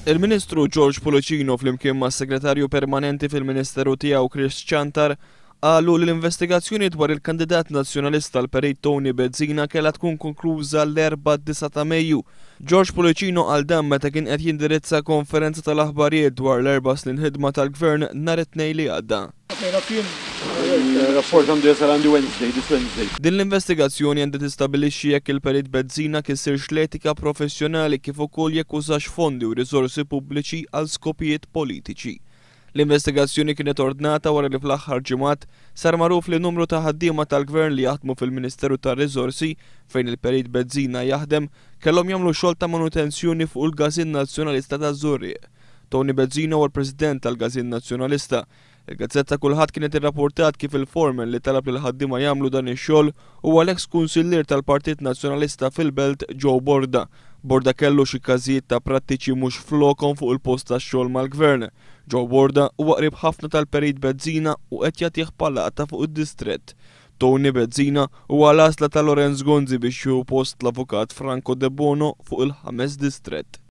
Il-Ministru George Policino flimkien mas-Segretarju Permanenti fil-Ministeru tiegħu Chris Chantar qalu li l-investigazzjoni dwar il-kandidat nazzjonalista l-Perit Tony Bezzina kellha tkun konkluża l-4 ta' Mejju. George Policino qal dan meta kien qed jindirizza konferenza tal-aħbarijiet dwar l-4 snin ħidma tal-Gvern nhar it-Tnejn li għadda. Din l-investigazzjoni għandha tistabilixxi jekk il-Perit Bezzina kissirx l-etika professjonali kif ukoll jekk użax fondi u riżorsi pubbliċi għal skopijiet politiċi. L-investigazzjoni kienet ordnata wara li fl-aħħar ġimgħat sar magħruf li numru ta' ħaddiema tal-Gvern li jaħdmu fil-Ministeru tar-Riżorsi fejn il-Perit Bezzina jaħdem kellhom jagħmlu xogħol ta' manutenzjoni fuq il-Gażin Nazzjonalista taż-Żurrieq. Tony Bezzina huwa l-President tal-Gażin Nazzjonalista. Il-gazzetta kulħadd kienet irrapportat kif il-foreman li talab lil ħaddiema jagħmlu dan ix-xogħol huwa l-eks kunsillier tal-Partit Nazzjonalista fil-Belt Joe Borda. Borda kellu xi każijiet ta' prattiċi mhux flokhom fuq il-post tax-xogħol mal-Gvern. Joe Borda huwa qrib ħafna tal-Perit Bezzina u qed jagħtih palata fuq id-distrett. Tony Bezzina huwa l-għażla ta' Lorenz Gonzi biex jieħu post l-avukat Franco De Bono fuq il-5 distrett.